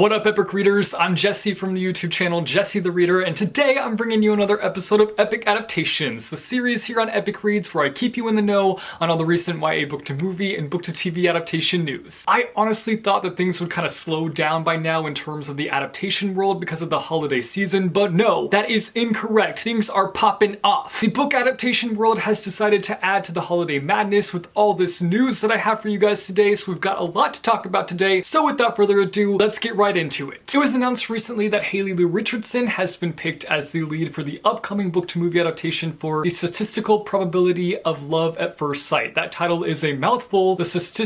What up, Epic Readers? I'm Jesse from the YouTube channel Jesse the Reader, and today I'm bringing you another episode of Epic Adaptations, the series here on Epic Reads where I keep you in the know on all the recent YA book to movie and book to TV adaptation news. I honestly thought that things would kind of slow down by now in terms of the adaptation world because of the holiday season, but no, that is incorrect. Things are popping off. The book adaptation world has decided to add to the holiday madness with all this news that I have for you guys today, so we've got a lot to talk about today. So without further ado, let's get right into it. It was announced recently that Haley Lou Richardson has been picked as the lead for the upcoming book to movie adaptation for The Statistical Probability of Love at First Sight. That title is a mouthful. See,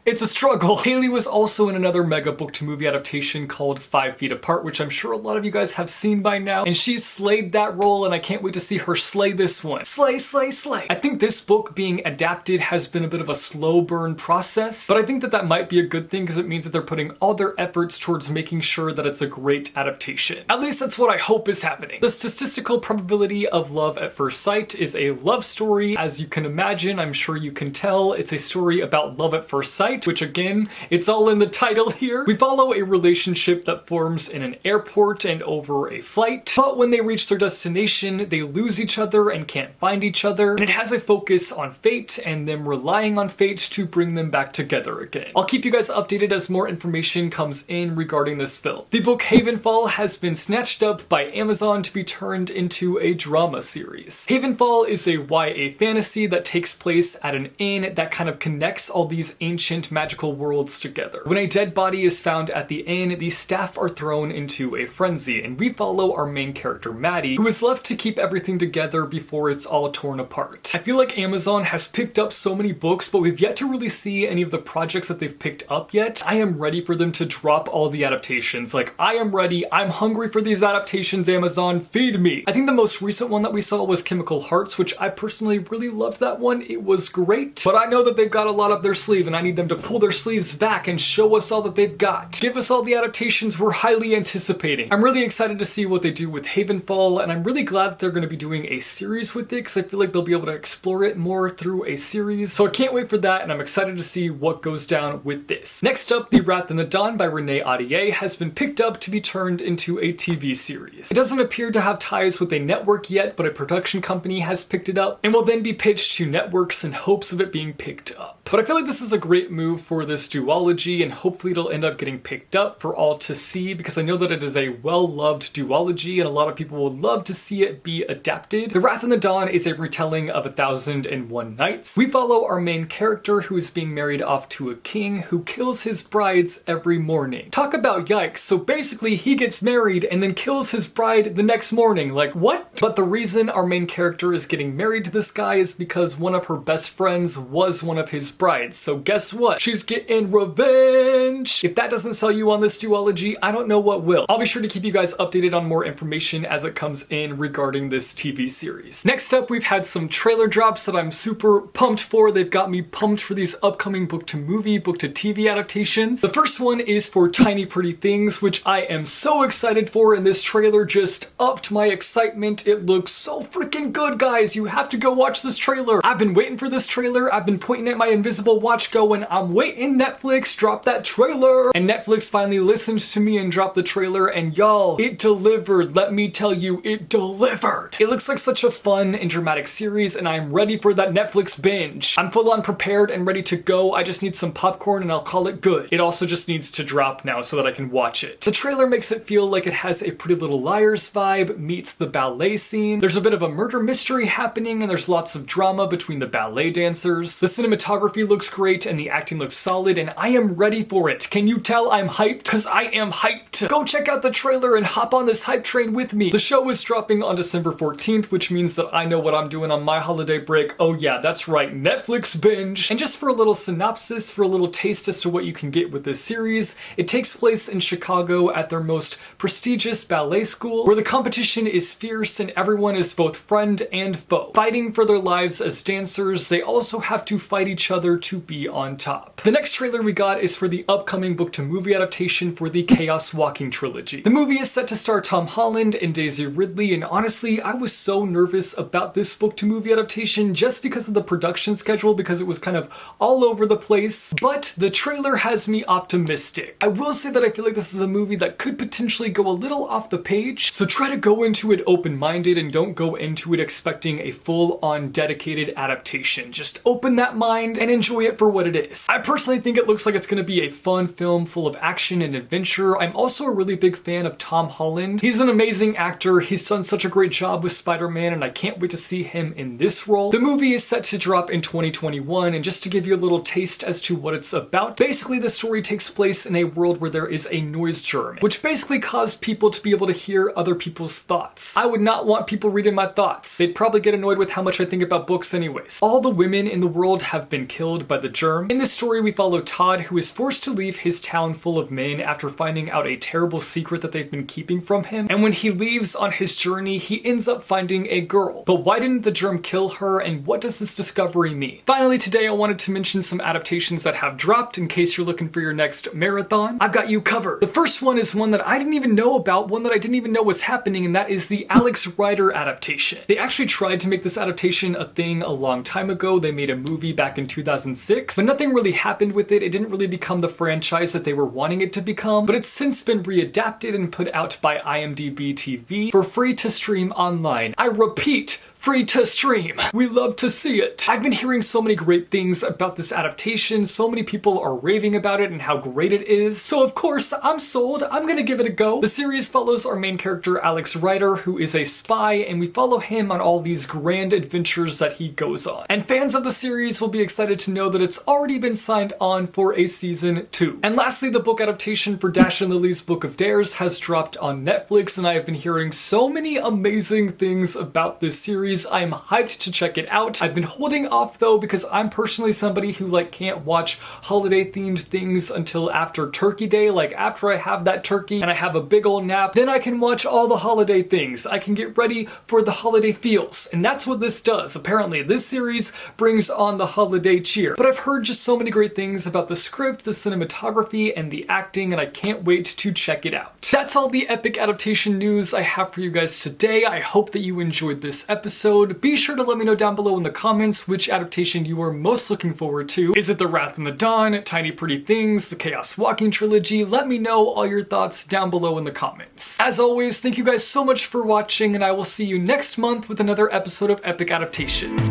it's a struggle. Haley was also in another mega book to movie adaptation called 5 Feet Apart, which I'm sure a lot of you guys have seen by now, and she slayed that role, and I can't wait to see her slay this one. Slay, slay, slay. I think this book being adapted has been a bit of a slow burn process, but I think that might be a good thing because it means that they're putting all their efforts towards making sure that it's a great adaptation. At least that's what I hope is happening. The Statistical Probability of Love at First Sight is a love story. As you can imagine, I'm sure you can tell, it's a story about love at first sight, which again, it's all in the title here. We follow a relationship that forms in an airport and over a flight, but when they reach their destination, they lose each other and can't find each other, and it has a focus on fate and them relying on fate to bring them back together again. I'll keep you guys updated as more information comes in regarding this film. The book Havenfall has been snatched up by Amazon to be turned into a drama series. Havenfall is a YA fantasy that takes place at an inn that kind of connects all these ancient magical worlds together. When a dead body is found at the inn, the staff are thrown into a frenzy, and we follow our main character Maddie, who is left to keep everything together before it's all torn apart. I feel like Amazon has picked up so many books, but we've yet to really see any of the projects that they've picked up yet. I am ready for them to drop all the adaptations. Like, I am ready. I'm hungry for these adaptations, Amazon. Feed me. I think the most recent one that we saw was Chemical Hearts, which I personally really loved that one. It was great, but I know that they've got a lot up their sleeve, and I need them to pull their sleeves back and show us all that they've got. Give us all the adaptations we're highly anticipating. I'm really excited to see what they do with Havenfall, and I'm really glad that they're going to be doing a series with it, because I feel like they'll be able to explore it more through a series. So I can't wait for that, and I'm excited to see what goes down with this. Next up, The Wrath and the Dawn by Renee Audier has been picked up to be turned into a TV series. It doesn't appear to have ties with a network yet, but a production company has picked it up and will then be pitched to networks in hopes of it being picked up. But I feel like this is a great move for this duology, and hopefully it'll end up getting picked up for all to see, because I know that it is a well-loved duology and a lot of people would love to see it be adapted. The Wrath and the Dawn is a retelling of 1001 Nights. We follow our main character who is being married off to a king who kills his brides every morning. Talk about yikes. So basically he gets married and then kills his bride the next morning. Like, what? But the reason our main character is getting married to this guy is because one of her best friends was one of his brides. So guess what? She's getting revenge. If that doesn't sell you on this duology, I don't know what will. I'll be sure to keep you guys updated on more information as it comes in regarding this TV series. Next up, we've had some trailer drops that I'm super pumped for. They've got me pumped for these upcoming book to movie, book to TV adaptations. The first one is for Tiny Pretty Things, which I am so excited for, and this trailer just upped my excitement. It looks so freaking good, guys. You have to go watch this trailer. I've been waiting for this trailer. I've been pointing at my invisible watch going, I'm waiting, Netflix, drop that trailer. And Netflix finally listened to me and dropped the trailer, and y'all, it delivered. Let me tell you, it delivered. It looks like such a fun and dramatic series, and I'm ready for that Netflix binge. I'm full on prepared and ready to go. I just need some popcorn and I'll call it good. It also just needs to drop now so that I can watch it. The trailer makes it feel like it has a Pretty Little Liars vibe meets the ballet scene. There's a bit of a murder mystery happening, and there's lots of drama between the ballet dancers. The cinematography looks great and the acting looks solid, and I am ready for it. Can you tell I'm hyped? Because I am hyped. Go check out the trailer and hop on this hype train with me. The show is dropping on December 14th, which means that I know what I'm doing on my holiday break. Oh yeah, that's right, Netflix binge. And just for a little synopsis, for a little taste as to what you can get with this series, it takes place in Chicago at their most prestigious ballet school, where the competition is fierce and everyone is both friend and foe. Fighting for their lives as dancers, they also have to fight each other to be on top. The next trailer we got is for the upcoming book to movie adaptation for the Chaos Walking trilogy. The movie is set to star Tom Holland and Daisy Ridley, and honestly, I was so nervous about this book to movie adaptation just because of the production schedule, because it was kind of all over the place. But the trailer trailer has me optimistic. I will say that I feel like this is a movie that could potentially go a little off the page, so try to go into it open-minded and don't go into it expecting a full-on dedicated adaptation. Just open that mind and enjoy it for what it is. I personally think it looks like it's going to be a fun film full of action and adventure. I'm also a really big fan of Tom Holland. He's an amazing actor. He's done such a great job with Spider-Man, and I can't wait to see him in this role. The movie is set to drop in 2021, and just to give you a little taste as to what it's about, basically the story takes place in a world where there is a noise germ, which basically caused people to be able to hear other people's thoughts. I would not want people reading my thoughts. They'd probably get annoyed with how much I think about books anyways. All the women in the world have been killed by the germ. In this story, we follow Todd, who is forced to leave his town full of men after finding out a terrible secret that they've been keeping from him. And when he leaves on his journey, he ends up finding a girl. But why didn't the germ kill her, and what does this discovery mean? Finally, today I wanted to mention some adaptations that have dropped in case you're looking for your next marathon. I've got you covered. The first one is one that I didn't even know about, one that I didn't even know was happening, and that is the Alex Rider adaptation. They actually tried to make this adaptation a thing a long time ago. They made a movie back in 2006, but nothing really happened with it. It didn't really become the franchise that they were wanting it to become, but it's since been readapted and put out by IMDb TV for free to stream online. I repeat, free to stream. We love to see it. I've been hearing so many great things about this adaptation. So many people are raving about it and how great it is. So of course, I'm sold. I'm gonna give it a go. The series follows our main character, Alex Rider, who is a spy, and we follow him on all these grand adventures that he goes on. And fans of the series will be excited to know that it's already been signed on for a season 2. And lastly, the book adaptation for Dash and Lily's Book of Dares has dropped on Netflix, and I have been hearing so many amazing things about this series. I'm hyped to check it out. I've been holding off though because I'm personally somebody who can't watch holiday themed things until after Turkey Day. After I have that turkey and I have a big old nap, then I can watch all the holiday things. I can get ready for the holiday feels, and that's what this does. Apparently this series brings on the holiday cheer. But I've heard just so many great things about the script, the cinematography, and the acting, and I can't wait to check it out. That's all the epic adaptation news I have for you guys today. I hope that you enjoyed this episode. Be sure to let me know down below in the comments which adaptation you are most looking forward to. Is it The Wrath and the Dawn, Tiny Pretty Things, the Chaos Walking trilogy? Let me know all your thoughts down below in the comments. As always, thank you guys so much for watching, and I will see you next month with another episode of Epic Adaptations.